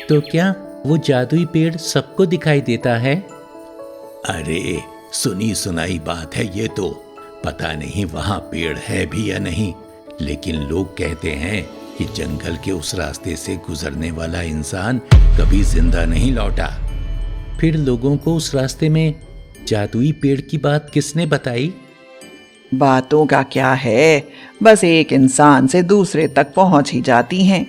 तो क्या वो जादुई पेड़ सबको दिखाई देता है? अरे सुनी सुनाई बात है ये तो। पता नहीं वहां पेड़ है भी या नहीं, लेकिन लोग कहते हैं कि जंगल के उस रास्ते से गुजरने वाला इंसान कभी जिंदा नहीं लौटा। फिर लोगों को उस रास्ते में जादुई पेड़ की बात किसने बताई? बातों का क्या है, बस एक इंसान से दूसरे तक पहुंच ही जाती हैं।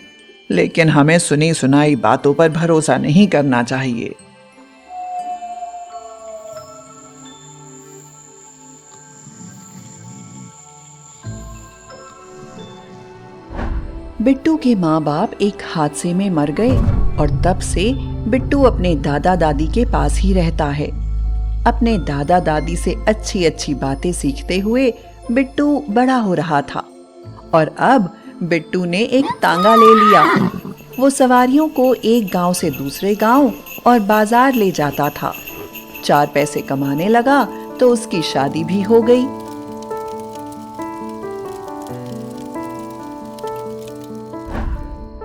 लेकिन हमें सुनी सुनाई बातों पर भरोसा नहीं करना चाहिए। बिट्टू के माँ बाप एक हादसे में मर गए और तब से बिट्टू अपने दादा दादी के पास ही रहता है। अपने दादा दादी से अच्छी अच्छी बातें सीखते हुए बिट्टू बड़ा हो रहा था और अब बिट्टू ने एक तांगा ले लिया। वो सवारियों को एक गांव से दूसरे गांव और बाजार ले जाता था। 4 पैसे कमाने लगा तो उसकी शादी भी हो गई।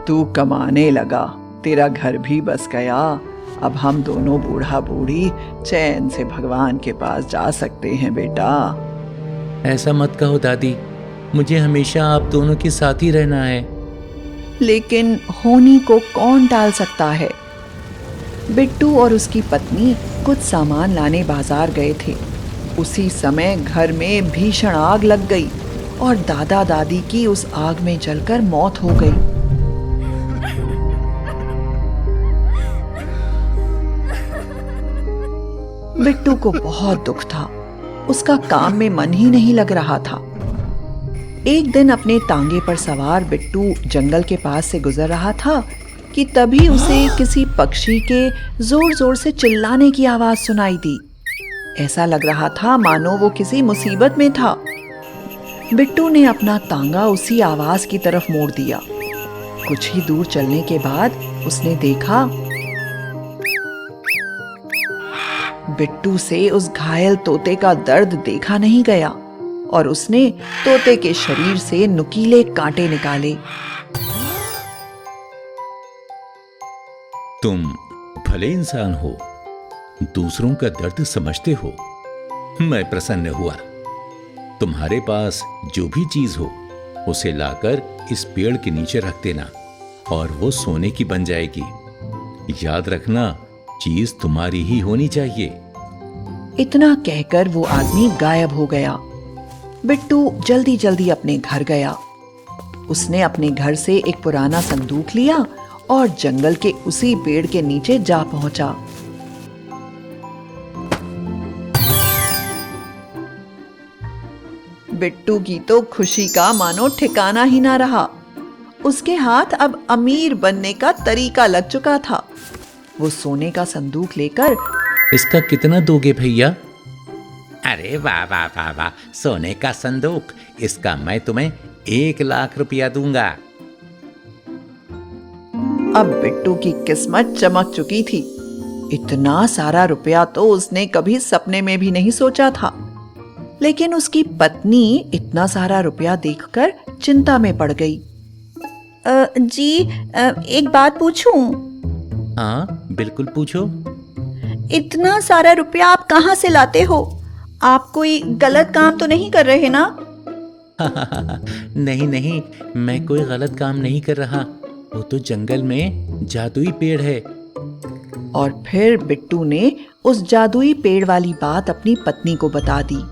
तू कमाने लगा, तेरा घर भी बस गया। अब हम दोनों बूढ़ा बूढ़ी चैन से भगवान के पास जा सकते हैं बेटा। ऐसा मत कहो दादी, मुझे हमेशा आप दोनों के साथ ही रहना है। लेकिन होनी को कौन टाल सकता है। बिट्टू और उसकी पत्नी कुछ सामान लाने बाजार गए थे। उसी समय घर में भीषण आग लग गई और दादा दादी की उस आग में जलकर मौत हो गई। बिट्टू को बहुत दुख था। उसका काम में मन ही नहीं लग रहा था। एक दिन अपने तांगे पर सवार बिट्टू जंगल के पास से गुजर रहा था कि तभी उसे किसी पक्षी के जोर जोर से चिल्लाने की आवाज सुनाई दी। ऐसा लग रहा था मानो वो किसी मुसीबत में था। बिट्टू ने अपना तांगा उसी आवाज की तरफ मोड़ दिया। कुछ ही दूर चलने के बाद उसने देखा बिट्टू से उस घायल तोते का दर्द देखा नहीं गया और उसने तोते के शरीर से नुकीले कांटे निकाले। तुम भले इंसान हो, दूसरों का दर्द समझते हो। मैं प्रसन्न हुआ। तुम्हारे पास जो भी चीज हो उसे लाकर इस पेड़ के नीचे रख देना और वो सोने की बन जाएगी। याद रखना, चीज तुम्हारी ही होनी चाहिए। इतना कहकर वो आदमी गायब हो गया। बिट्टू जल्दी जल्दी अपने घर गया। उसने अपने घर से एक पुराना संदूक लिया और जंगल के उसी पेड़ के नीचे जा पहुंचा। बिट्टू की तो खुशी का मानो ठिकाना ही ना रहा। उसके हाथ अब अमीर बनने का तरीका लग चुका था। वो सोने का संदूक लेकर, इसका कितना दोगे भैया? अरे वाह वाह वाह वाह, सोने का संदूक, इसका मैं तुम्हें 1 लाख रुपया दूंगा। अब बिट्टू की किस्मत चमक चुकी थी। इतना सारा रुपया तो उसने कभी सपने में भी नहीं सोचा था। लेकिन उसकी पत्नी इतना सारा रुपया देखकर चिंता में पड़ गई। जी, एक बात पूछूं? हाँ बिल्कुल पूछो। इतना सारा रुपया आप कहाँ से लाते हो? आप कोई गलत काम तो नहीं कर रहे ना? नहीं नहीं, मैं कोई गलत काम नहीं कर रहा। वो तो जंगल में जादुई पेड़ है। और फिर बिट्टू ने उस जादुई पेड़ वाली बात अपनी पत्नी को बता दी।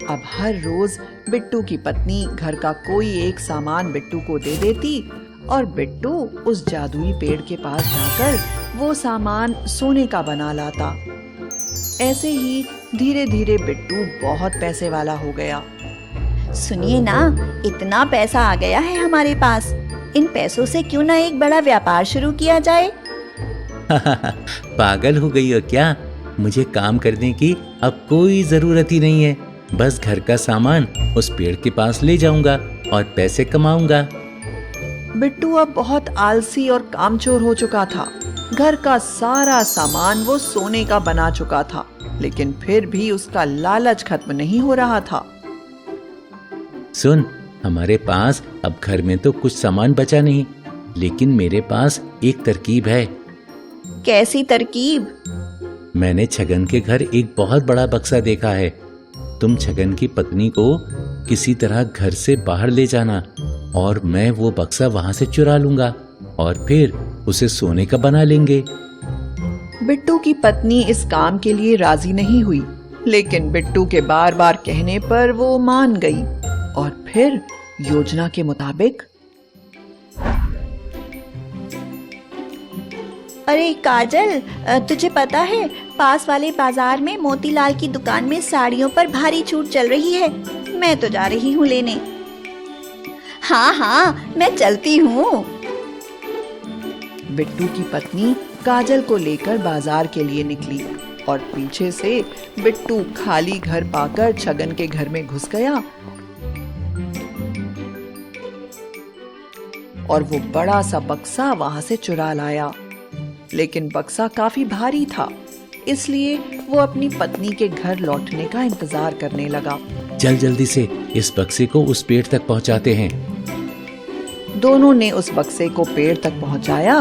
अब हर रोज बिट्टू की पत्नी घर का कोई एक सामान बिट्टू को दे देती और बिट्टू उस जादुई पेड़ के पास जाकर वो सामान सोने का बना लाता। ऐसे ही धीरे धीरे बिट्टू बहुत पैसे वाला हो गया। सुनिए ना, इतना पैसा आ गया है हमारे पास, इन पैसों से क्यों ना एक बड़ा व्यापार शुरू किया जाए? पागल हो गई हो क्या? मुझे काम करने की अब कोई जरूरत ही नहीं है। बस घर का सामान उस पेड़ के पास ले जाऊंगा और पैसे कमाऊंगा। बिट्टू अब बहुत आलसी और कामचोर हो चुका था। घर का सारा सामान वो सोने का बना चुका था, लेकिन फिर भी उसका लालच खत्म नहीं हो रहा था। सुन, हमारे पास अब घर में तो कुछ सामान बचा नहीं। लेकिन मेरे पास एक तरकीब है। कैसी तरकीब? मैंने छगन के घर एक बहुत बड़ा बक्सा देखा है। तुम छगन की पत्नी को किसी तरह घर से बाहर ले जाना और मैं वो बक्सा वहां से चुरा लूंगा और फिर उसे सोने का बना लेंगे। बिट्टू की पत्नी इस काम के लिए राजी नहीं हुई, लेकिन बिट्टू के बार बार कहने पर वो मान गई और फिर योजना के मुताबिक। अरे काजल, तुझे पता है पास वाले बाजार में मोतीलाल की दुकान में साड़ियों पर भारी छूट चल रही है। मैं तो जा रही हूँ लेने। हाँ हाँ, मैं चलती हूँ। बिट्टू की पत्नी काजल को लेकर बाजार के लिए निकली और पीछे से बिट्टू खाली घर पाकर छगन के घर में घुस गया और वो बड़ा सा बक्सा वहां से चुरा लाया। लेकिन बक्सा काफी भारी था, इसलिए वो अपनी पत्नी के घर लौटने का इंतजार करने लगा। चल जल्दी से इस बक्से को उस पेड़ तक पहुंचाते हैं। दोनों ने उस बक्से को पेड़ तक पहुंचाया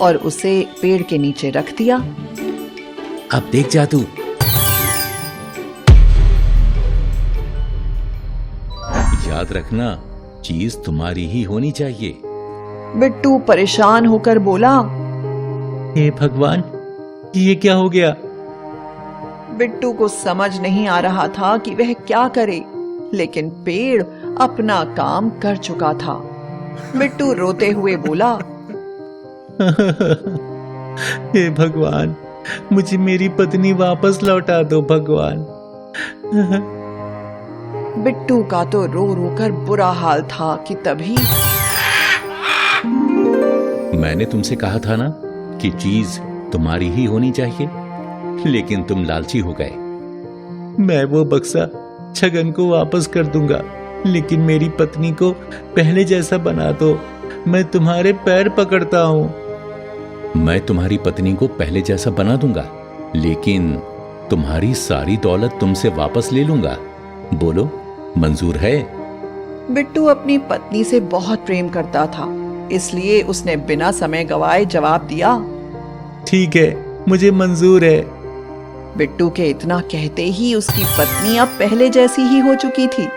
और उसे पेड़ के नीचे रख दिया। अब देख जा तू। याद रखना, चीज तुम्हारी ही होनी चाहिए। बिट्टू परेशान होकर बोला। हे भगवान, ये क्या हो गया? बिट्टू को समझ नहीं आ रहा था कि वह क्या करे, लेकिन पेड़ अपना काम कर चुका था। बिट्टू रोते हुए बोला, हे भगवान, मुझे मेरी पत्नी वापस लौटा दो भगवान। बिट्टू का तो रो रो कर बुरा हाल था कि तभी मैंने तुमसे कहा था ना कि चीज तुम्हारी ही होनी चाहिए, लेकिन तुम लालची हो गए। मैं वो बक्सा छगन को वापस कर दूंगा, लेकिन मेरी पत्नी को पहले जैसा बना दो। मैं तुम्हारे पैर पकड़ता हूँ। मैं तुम्हारी पत्नी को पहले जैसा बना दूंगा, लेकिन तुम्हारी सारी दौलत तुमसे वापस ले लूंगा। बोलो, मंजूर है? बिट्टू अपनी पत्नी से बहुत प्रेम करता था, इसलिए उसने बिना समय गवाए जवाब दिया, ठीक है, मुझे मंजूर है। बिट्टू के इतना कहते ही उसकी पत्नी अब पहले जैसी ही हो चुकी थी।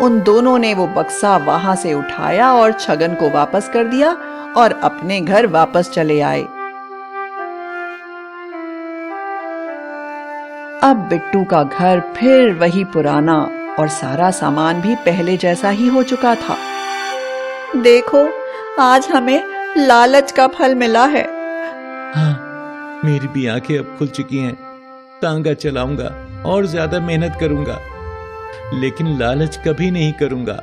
उन दोनों ने वो बक्सा वहां से उठाया और छगन को वापस कर दिया और अपने घर वापस चले आए। अब बिट्टू का घर फिर वही पुराना और सारा सामान भी पहले जैसा ही हो चुका था। देखो, आज हमें लालच का फल मिला है। हाँ, मेरी भी आंखें अब खुल चुकी हैं। तांगा चलाऊंगा और ज्यादा मेहनत करूंगा, लेकिन लालच कभी नहीं करूंगा।